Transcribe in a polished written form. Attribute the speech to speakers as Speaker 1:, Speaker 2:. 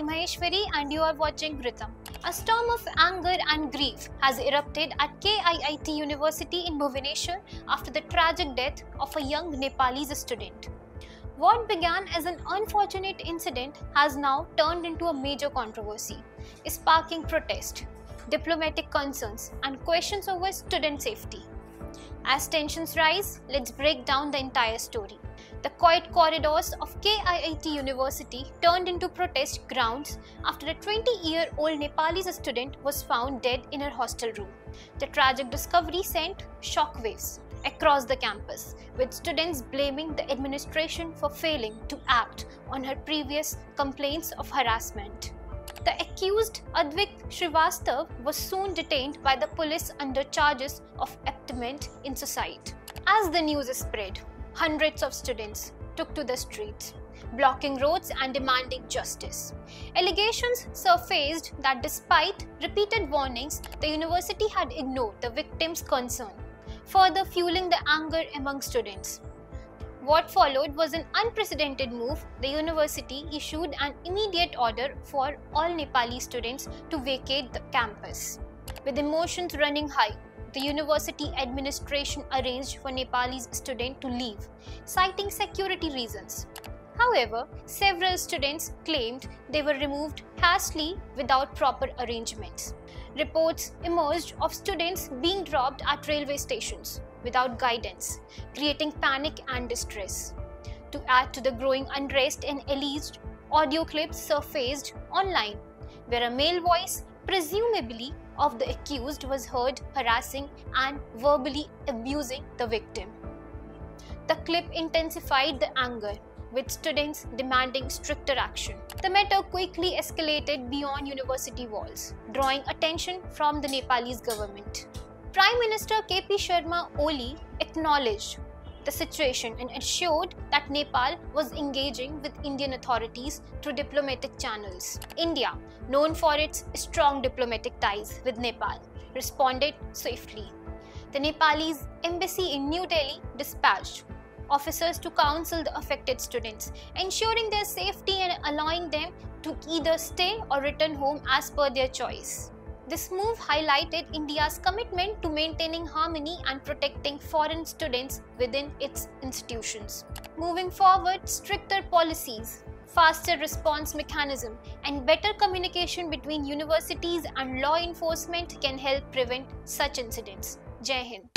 Speaker 1: am Maheshwari and you are watching Rhythm. A storm of anger and grief has erupted at KIIT University in Bhubaneswar after the tragic death of a young Nepalese student. What began as an unfortunate incident has now turned into a major controversy, sparking protest, diplomatic concerns, and questions over student safety. As tensions rise, let's break down the entire story. The quiet corridors of KIIT University turned into protest grounds after a 20-year-old Nepalese student was found dead in her hostel room. The tragic discovery sent shockwaves across the campus, with students blaming the administration for failing to act on her previous complaints of harassment. The accused Advik Srivastav was soon detained by the police under charges of abetment in suicide. As the news spread, hundreds of students took to the streets, blocking roads and demanding justice. Allegations surfaced that despite repeated warnings, the university had ignored the victims' concern, further fueling the anger among students. What followed was an unprecedented move. The university issued an immediate order for all Nepali students to vacate the campus. With emotions running high, the university administration arranged for Nepalese students to leave, citing security reasons. However, several students claimed they were removed hastily without proper arrangements. Reports emerged of students being dropped at railway stations without guidance, creating panic and distress. To add to the growing unrest, an alleged audio clip surfaced online, where a male voice, presumably of the accused, was heard harassing and verbally abusing the victim. The clip intensified the anger, with students demanding stricter action. The matter quickly escalated beyond university walls, drawing attention from the Nepalese government. Prime Minister KP Sharma Oli acknowledged the situation and assured that Nepal was engaging with Indian authorities through diplomatic channels. India, known for its strong diplomatic ties with Nepal, responded swiftly. The Nepalese embassy in New Delhi dispatched officers to counsel the affected students, ensuring their safety and allowing them to either stay or return home as per their choice. This move highlighted India's commitment to maintaining harmony and protecting foreign students within its institutions. Moving forward, stricter policies, faster response mechanism, and better communication between universities and law enforcement can help prevent such incidents. Jai Hind.